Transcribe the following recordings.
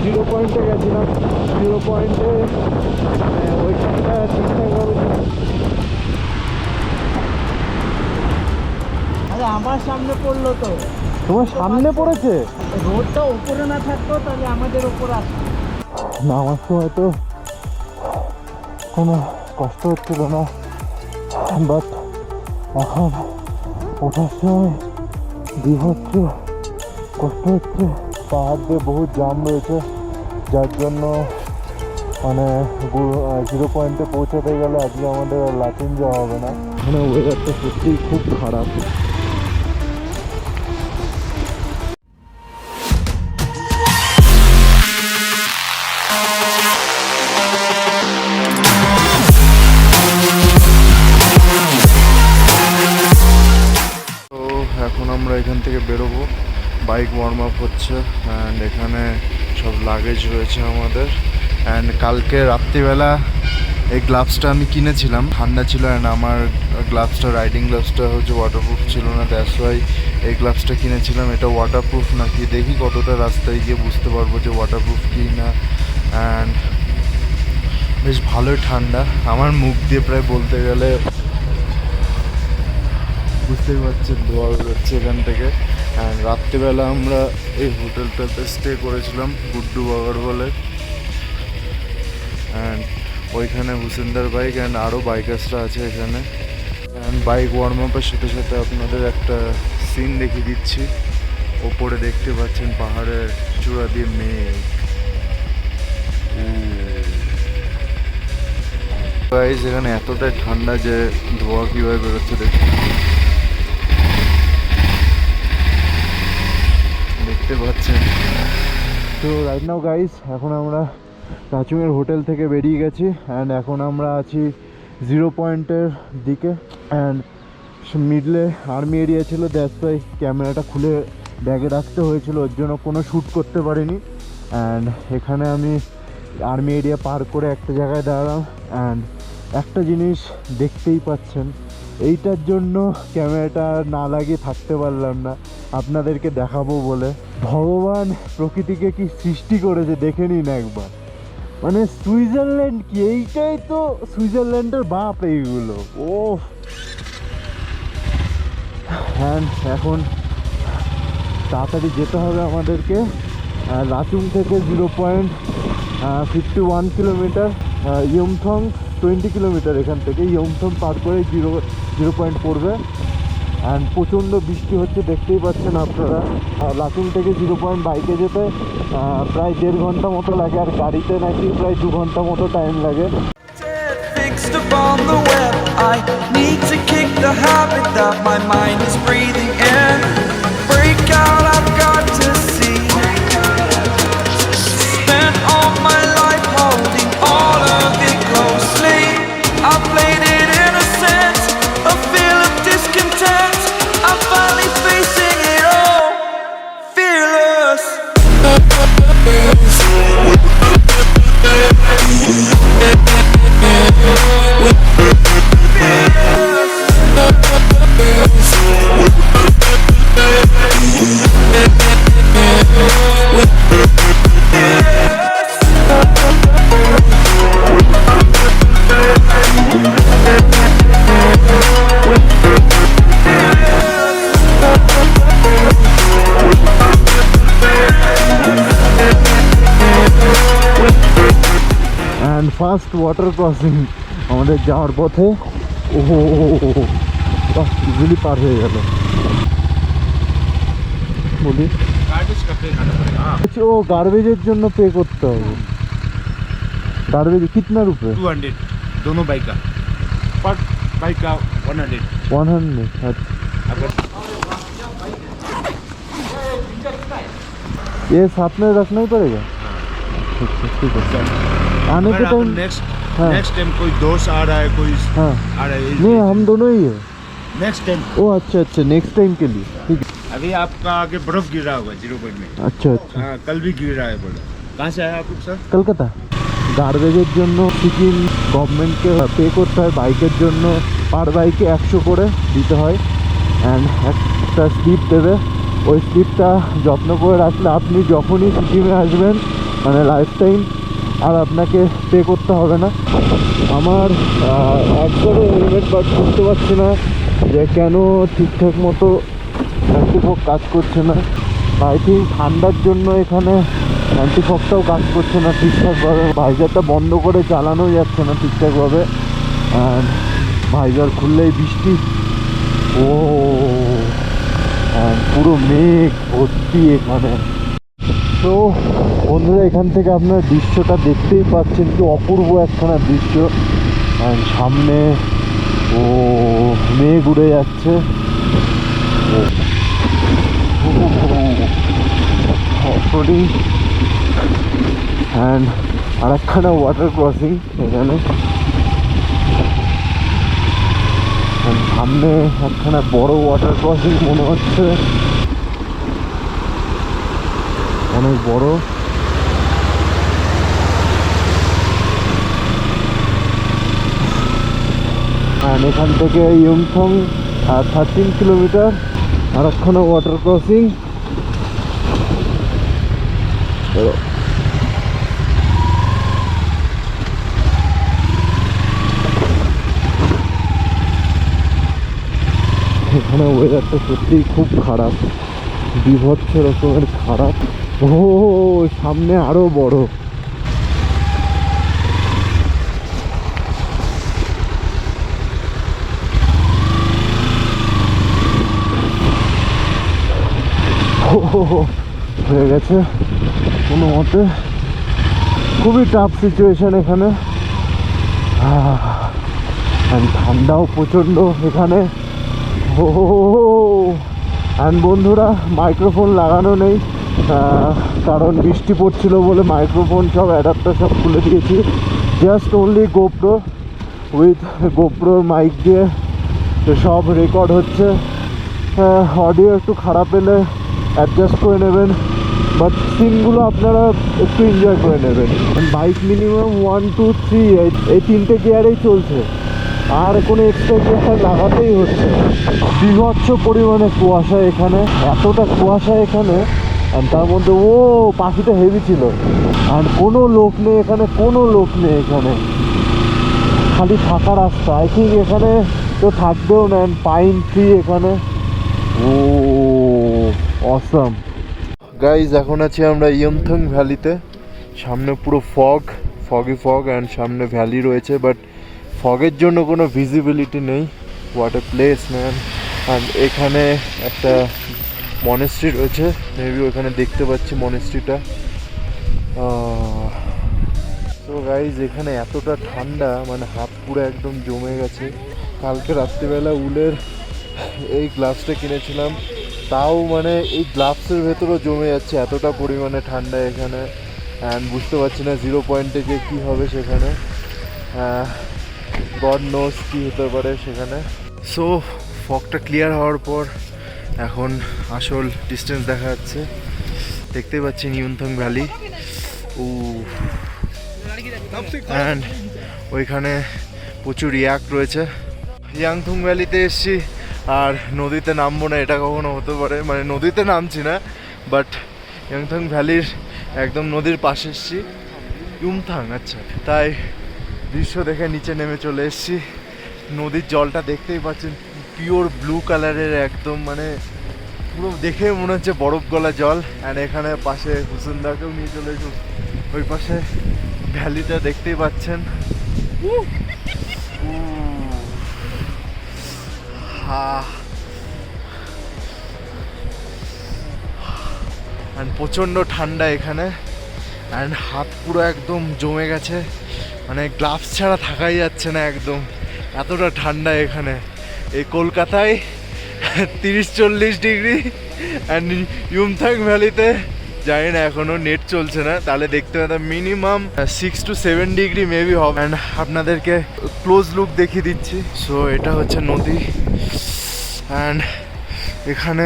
Zero পয়েন্টে গেছিলাম, zero পয়েন্টে ওইখানটা ঠিকঠাকভাবে। আরে আমার সামনে পড়লো তো। তোমার সামনে পড়েছে? রোডটা উপরে না থাকতো তাহলে আমাদের উপর আসতো। নামার সময় তো কোনো কষ্ট হচ্ছিল না, বাট এখন ওঠার সময় বিভৎস কষ্ট হচ্ছে। পাহাড় দিয়ে বহুত জাম রয়েছে, যার জন্য মানে জিরো পয়েন্টে পৌঁছাতে গেলে আজকে আমাদের আর লাচুং যাওয়া হবে না। মানে ওয়েদারটা সত্যিই খুব খারাপ। এখন আমরা এখান থেকে বেরোবো, বাইক ওয়ার্ম আপ হচ্ছে অ্যান্ড এখানে সব লাগেজ রয়েছে আমাদের। অ্যান্ড কালকে রাত্রিবেলা এই গ্লাভসটা আমি কিনেছিলাম, ঠান্ডা ছিল অ্যান্ড আমার গ্লাভসটা রাইডিং গ্লাভসটা হচ্ছে ওয়াটারপ্রুফ ছিল না, দ্যাটস ওয়াই এই গ্লাভসটা কিনেছিলাম। এটা ওয়াটারপ্রুফ নাকি দেখি কতটা রাস্তায় গিয়ে বুঝতে পারবো যে ওয়াটারপ্রুফ কি না। অ্যান্ড বেশ ভালোই ঠান্ডা, আমার মুখ দিয়ে প্রায় বলতে গেলে বুঝতেই পারছেন ধোয়া বেরোচ্ছে এখান থেকে। অ্যান্ড রাত্রিবেলা আমরা এই হোটেলটাতে স্টে করেছিলাম, গুড্ডু বাগার বলে। অ্যান্ড ওইখানে হুসেনদার বাইক অ্যান্ড আরও বাইকার্সরা আছে এখানে। অ্যান্ড বাইক ওয়ার্ম আপের সাথে সাথে আপনাদের একটা সিন দেখিয়ে দিচ্ছি। ওপরে দেখতে পাচ্ছেন পাহাড়ের চূড়া দিয়ে মেঘ। গাইস এখানে এতটাই ঠান্ডা যে ধোয়া কীভাবে বেরোচ্ছে দেখতে পাচ্ছেন। তো রাইট নাও গাইস এখন আমরা লাচুংয়ের হোটেল থেকে বেরিয়ে গেছি অ্যান্ড এখন আমরা আছি জিরো পয়েন্টের দিকে। অ্যান্ড মিডলে আর্মি এরিয়া ছিল, দ্যাটস ওয়াই ক্যামেরাটা খুলে ব্যাগে রাখতে হয়েছিল, ওর জন্য কোনো শ্যুট করতে পারিনি। অ্যান্ড এখানে আমি আর্মি এরিয়া পার করে একটা জায়গায় দাঁড়ালাম অ্যান্ড একটা জিনিস দেখতেই পাচ্ছেন, এইটার জন্য ক্যামেরাটা না লাগিয়ে থাকতে পারলাম না, আপনাদেরকে দেখাবো বলে। ভগবান প্রকৃতিকে কি সৃষ্টি করেছে দেখে নিন একবার। মানে সুইজারল্যান্ড কি, এইটাই তো সুইজারল্যান্ডের বাপ এইগুলো। ও হ্যাঁ, এখন তাড়াতাড়ি যেতে হবে আমাদেরকে। লাচুং থেকে 0.51 কিলোমিটার, ইয়মথং 20 কিলোমিটার এখান থেকে। ইয়মথং পার করে জিরো পয়েন্ট পড়বে। অ্যান্ড প্রচণ্ড বৃষ্টি হচ্ছে দেখতেই পাচ্ছেন আপনারা। লাচুং থেকে জিরো পয়েন্ট বাইকে যেতে প্রায় 1.5 ঘন্টা মতো লাগে, আর গাড়িতে নাকি প্রায় 2 ঘন্টা মতো টাইম লাগে। ফার্স্ট ওয়াটার ক্রসিং আমাদের যাওয়ার পথে। ওহো ইজিলি পার হয়ে গেল। বলি ও গার্বেজের জন্য পে করতে হবে। गार्बेज कितना रुपए? 200 दोनों बाइक का, पर बाइक का 100। अच्छा, ये साथ में रखना ही पड़ेगा। ठीक है। आने के टाइम नेक्स्ट टाइम कोई दोस्त आ रहा है, कोई आ रहा है, नहीं हम दोनों ही है नेक्स्ट टाइम। ओ अच्छा, नेक्स्ट टाइम के लिए ठीक है। अभी आपका आगे बर्फ गिर रहा होगा 0 पॉइंट में। अच्छा। हाँ, कल भी गिर रहा है बर्फ। कहाँ से आए आप लोग सर? कलकत्ता। গার্বেজের জন্য সিকিম গভর্নমেন্টকে পে করতে হয়, বাইকের জন্য পার বাইকে 100 করে দিতে হয়। অ্যান্ড একটা স্লিপ দেবে, ওই স্লিপটা যত্ন করে রাখলে আপনি যখনই সিকিমে আসবেন মানে লাইফ টাইম, আর আপনাকে পে করতে হবে না। আমার একবারে হেলমেট বাট বুঝতে পারছি না যে কেন ঠিকঠাক মতো অ্যান্টিফগ কাজ করছে না। আই থিঙ্ক ঠান্ডার জন্য এখানে অ্যান্টিফগটাও কাজ করছে না ঠিকঠাকভাবে। ভাইজারটা বন্ধ করে চালানো যাচ্ছে না ঠিকঠাকভাবে, আর ভাইজার খুললেই বৃষ্টি। ও পুরো মেঘ ভর্তি এখানে। তো বন্ধুরা, এখান থেকে আপনার দৃশ্যটা দেখতেই পাচ্ছেন, কি অপূর্ব একখানা দৃশ্য। সামনে ও মেঘ উড়ে যাচ্ছে, অফরোডিং অ্যান্ড আর একখানা ওয়াটার ক্রসিং এখানে। সামনে একখানা বড় ওয়াটার ক্রসিং মনে হচ্ছে, অনেক বড়। আর এখান থেকে ইয়ংথং 13 কিলোমিটার, আর একখানা ওয়াটার ক্রসিং। এখানে ওয়েদারটা সত্যিই খুব খারাপ, বিভৎস রকমের খারাপ। ও সামনে আরো বড়। হয়ে গেছে কোনো মতে। খুবই টাফ সিচুয়েশন এখানে, ঠান্ডাও প্রচণ্ড এখানে। অ্যান্ড বন্ধুরা, মাইক্রোফোন লাগানো নেই, কারণ বৃষ্টি পড়ছিল বলে মাইক্রোফোন সব অ্যাডাপ্টার সব খুলে দিয়েছি। জাস্ট অনলি গোপ্রো, উইথ গোপ্রোর মাইক দিয়ে সব রেকর্ড হচ্ছে। অডিও একটু খারাপ এলে অ্যাডজাস্ট করে নেবেন, বাট সিনগুলো আপনারা একটু এনজয় করে নেবেন। বাইক মিনিমাম 1 2 3 এই 3টে গিয়ারেই চলছে, আর কোনো এক্সট্রা গিয়ার লাগাতেই হচ্ছে। বিভৎস পরিমাণে কুয়াশা এখানে, এতটা কুয়াশা এখানে, আর তার মধ্যে ও পাখিটা হেভি ছিল। আর কোনো লোক নেই এখানে, কোনো লোক নেই এখানে, খালি ফাঁকা রাস্তা। আই থিঙ্ক এখানে তো থাকবেও না, পাইন ট্রি এখানে। ও অসাম গাইজ, এখন আছি আমরা ইয়মথং ভ্যালিতে। সামনে পুরো ফগি অ্যান্ড সামনে ভ্যালি রয়েছে, বাট ফগের জন্য কোনো ভিজিবিলিটি নেই। What a place man. And এখানে একটা মনেস্ট্রি রয়েছে, মেবি ওখানে দেখতে পাচ্ছি মনেস্ট্রিটা। তো গাইজ, এখানে এতটা ঠান্ডা, মানে হাত পুরো একদম জমে গেছে। কালকে রাত্রিবেলা উলের এই গ্লাভসটা কিনেছিলাম, তাও মানে এই গ্লাভসের ভেতরেও জমে যাচ্ছে, এতটা পরিমাণে ঠান্ডা এখানে। অ্যান্ড বুঝতে পারছি না 0 পয়েন্টে গিয়ে কী হবে সেখানে। গড নোস কী হতে পারে সেখানে। সো ফগটা ক্লিয়ার হওয়ার পর এখন আসল ডিস্টেন্স দেখা যাচ্ছে। দেখতেই পাচ্ছেন ইয়মথং ভ্যালি। অ্যান্ড ওইখানে প্রচুর ইয়াক রয়েছে। ইয়াংথং ভ্যালিতে এসছি, আর নদীতে নামবো না এটা কখনো হতে পারে, মানে নদীতে নামছি না, বাট ইয়াংথং ভ্যালির একদম নদীর পাশে এসছি। ইয়মথং, আচ্ছা, তাই দৃশ্য দেখে নিচে নেমে চলে এসছি। নদীর জলটা দেখতেই পাচ্ছেন, পিওর ব্লু কালারের একদম, মানে পুরো দেখে মনে হচ্ছে বরফ গলা জল। অ্যান্ড এখানে পাশে হুসুনদাকেও নিয়ে চলে এসো, ওই পাশে ভ্যালিটা দেখতেই পাচ্ছেন। অ্যান্ড প্রচণ্ড ঠান্ডা এখানে, অ্যান্ড হাত পুরো একদম জমে গেছে, মানে গ্লাভস ছাড়া থাকাই যাচ্ছে না একদম, এতটা ঠান্ডা এখানে। এই কলকাতায় 30-40 ডিগ্রি, অ্যান্ড ইয়মথং ভ্যালিতে জানি না, এখনও নেট চলছে না, তাহলে দেখতে পেতাম মিনিমাম 6 to 7 ডিগ্রি মেবি হবে। অ্যান্ড আপনাদেরকে ক্লোজ লুক দেখিয়ে দিচ্ছি। সো এটা হচ্ছে নদী, অ্যান্ড এখানে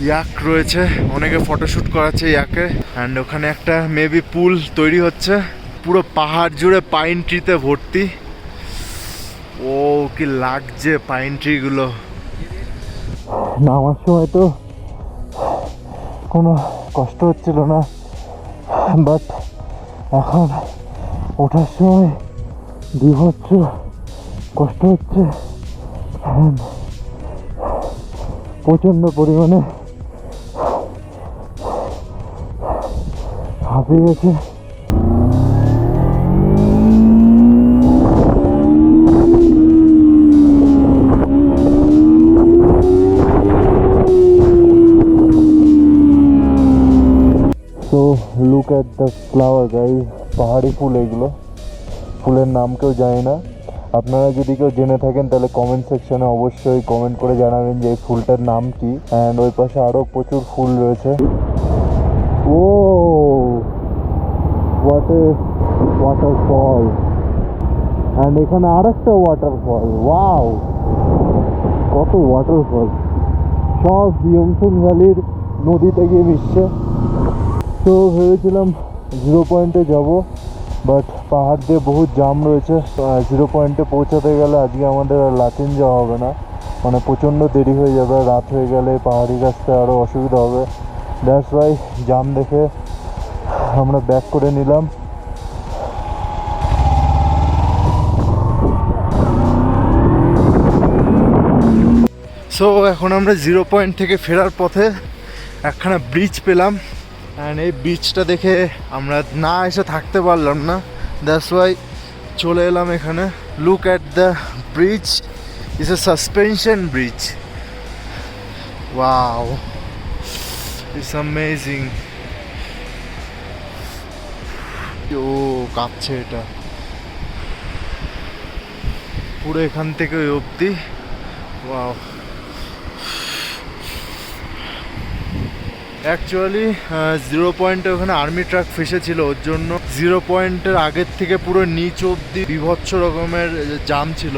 ইয়াক রয়েছে, অনেকে ফটোশ্যুট করাচ্ছে ইয়াকে। অ্যান্ড ওখানে একটা মেবি পুল তৈরি হচ্ছে, পুরো পাহাড় জুড়ে পাইন ট্রিতে ভর্তি। ও কি লাগছে পাইন ট্রিগুলো। নামার সময় তো কোনো কষ্ট হচ্ছিল না, বাট এখন ওঠার সময় বিভৎস কষ্ট হচ্ছে, প্রচণ্ড পরিমাণে হাঁপিয়ে গেছে। So look at the flower guys, পাহাড়ি ফুল এগুলো, ফুলের নাম কেউ জানি না, আপনারা যদি কেউ জেনে থাকেন তাহলে কমেন্ট সেকশনে অবশ্যই কমেন্ট করে জানাবেন যে এই ফুলটার নাম কি। অ্যান্ড ওই পাশে আরও প্রচুর ফুল রয়েছে। ও হোয়াট এ ওয়াটারফল, অ্যান্ড এখানে আরেকটা ওয়াটারফল, ওয়াও কত ওয়াটারফল, সব লাচুং ভ্যালির নদীতে গিয়ে মিশছে। তো ভেবেছিলাম 0 পয়েন্টে যাব, বাট পাহাড় দিয়ে বহুত জাম রয়েছে। 0 পয়েন্টে পৌঁছাতে গেলে আজকে আমাদের আর লাচেন যাওয়া হবে না, মানে প্রচণ্ড দেরি হয়ে যাবে, রাত হয়ে গেলে পাহাড়ি রাস্তায় আরও অসুবিধা হবে। দ্যাটস ওয়াই জাম দেখে আমরা ব্যাক করে নিলাম। সো এখন আমরা 0 পয়েন্ট থেকে ফেরার পথে একখানা ব্রিজ পেলাম, অ্যান্ড এই ব্রিজটা দেখে আমরা না এসে থাকতে পারলাম না, দ্যাটস ওয়াই চলে এলাম এখানে। Look at the bridge, it's a suspension bridge, wow it's amazing. ও কাঁপছে এটা পুরো এখান থেকে ওই অবধি, ওয়াও। অ্যাকচুয়ালি 0 পয়েন্টে ওখানে আর্মি ট্রাক ফেসেছিল, ওর জন্য 0 পয়েন্টের আগের থেকে পুরো নিচ অবধি বিভৎস রকমের জাম ছিল,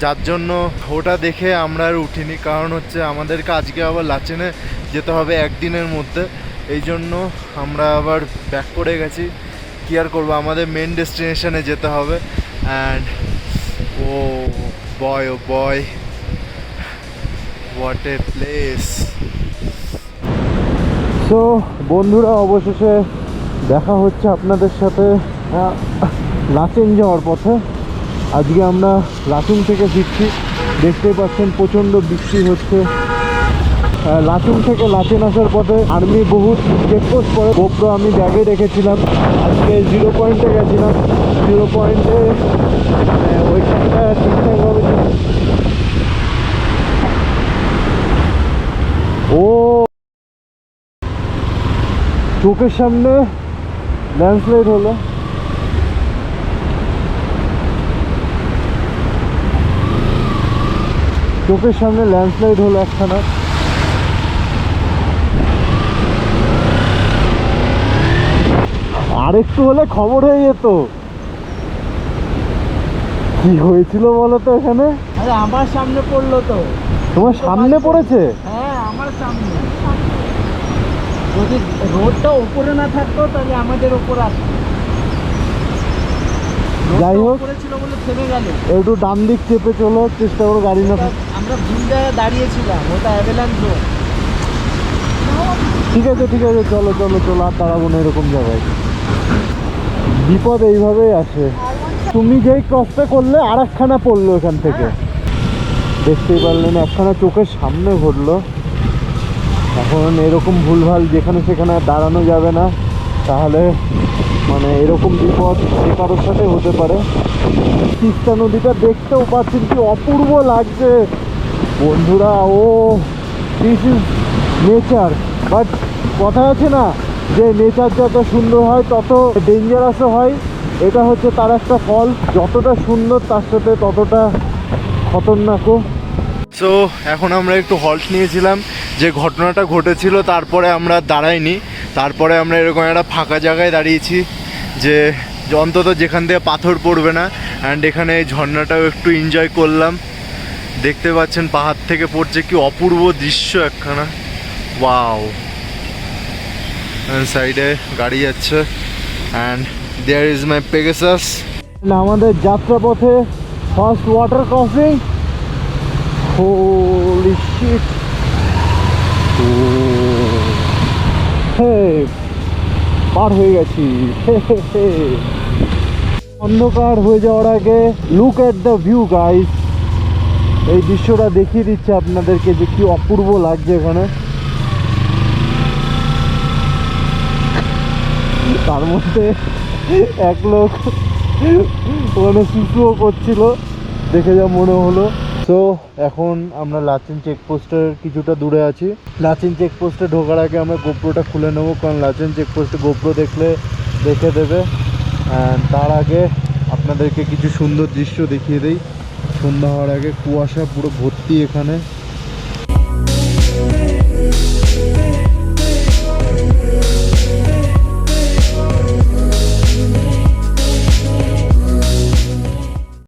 যার জন্য ওটা দেখে আমরা আর উঠিনি। কারণ হচ্ছে আমাদেরকে আজকে আবার লাচেনে যেতে হবে একদিনের মধ্যে, এই জন্য আমরা আবার ব্যাক করে গেছি। কি আর করবো, আমাদের মেন ডেস্টিনেশনে যেতে হবে। And oh boy what a place. তো বন্ধুরা, অবশেষে দেখা হচ্ছে আপনাদের সাথে লাচেন যাওয়ার পথে। আজকে আমরা লাচুং থেকে ফিরছি, দেখতেই পাচ্ছেন প্রচণ্ড বৃষ্টি হচ্ছে। লাচুং থেকে লাচেন আসার পথে আর্মি বহুত চেকপোস্ট করে, গোপ্রো আমি ব্যাগে রেখেছিলাম। আজকে 0 পয়েন্টে গেছিলাম, 0 পয়েন্টে ওইখানটা ঠিকঠাকভাবে ও চোখের সামনে ল্যান্ডস্লাইড হলো। চোখের সামনে ল্যান্ডস্লাইড হলো একখানা। আরেকটু হলে খবর হয়ে যেত। কি হয়েছিল বলো তো এখানে? আরে আমার সামনে পড়লো তো। তোমার সামনে পড়েছে? হ্যাঁ আমার সামনে। যদি রোডটা উপরে না থাকতো তাহলে আমাদের উপর আসতো। যাই হোক, ছিল বলে থেমে গেল। একটু ডান দিক চেপে চলো, চেষ্টা করো গাড়ি না। আমরা ভুল জায়গায় দাঁড়িয়েছিলাম, ওটা অ্যাভেলান্স রোড। ঠিক আছে চলো চলো চলো, আর দাঁড়াবো না এরকম জায়গায়। বিপদ এইভাবেই আসে। তুমি যেই ক্রসটা করলে আর একখানা পড়লো এখান থেকে, দেখতেই পারলেন, একখানা চোখের সামনে ঘটলো। এখন এরকম ভুলভাল যেখানে সেখানে দাঁড়ানো যাবে না, তাহলে মানে এরকম বিপদ যে কারোর সাথে হতে পারে। তিস্তা নদীটা দেখতেও পাচ্ছেন কি অপূর্ব লাগছে বন্ধুরা। ও দিস ইজ নেচার, বাট কথা আছে না যে নেচার যত সুন্দর হয় তত ডেঞ্জারাসও হয়। এটা হচ্ছে তার একটা ফল, যতটা সুন্দর তার সাথে ততটা খতরনাকও। সো এখন আমরা একটু হল্ট নিয়েছিলাম, যে ঘটনাটা ঘটেছিল তারপরে আমরা দাঁড়াইনি, তারপরে আমরা এরকম একটা ফাঁকা জায়গায় দাঁড়িয়েছি, যে অন্তত যেখান থেকে পাথর পড়বে না। অ্যান্ড এখানে এই ঝর্ণাটাও একটু এনজয় করলাম। দেখতে পাচ্ছেন পাহাড় থেকে পড়ছে, কি অপূর্ব দৃশ্য একখানা, ওয়াও। সাইডে গাড়ি যাচ্ছে, and there is my Pegasus. আমাদের যাত্রাপথে first water crossing. Holy shit. পার হয়ে গেছি। অন্ধকার হয়ে যাওয়ার আগে look at the view guys. এই দৃশ্যটা দেখিয়ে দিচ্ছে আপনাদেরকে যে কি অপূর্ব লাগছে এখানে। তার মধ্যে এক লোক ওখানে সুসুও করছিল, দেখে যা মনে হলো। তো এখন আমরা লাচেন চেকপোস্টের কিছুটা দূরে আছি। লাচেন চেকপোস্টে ঢোকার আগে আমরা গোপ্রোটা খুলে নেবো, কারণ লাচেন চেকপোস্টে গোপ্রো দেখলে দেখে দেবে। অ্যান্ড তার আগে আপনাদেরকে কিছু সুন্দর দৃশ্য দেখিয়ে দিই। সন্ধ্যা হওয়ার আগে কুয়াশা পুরো ভর্তি এখানে।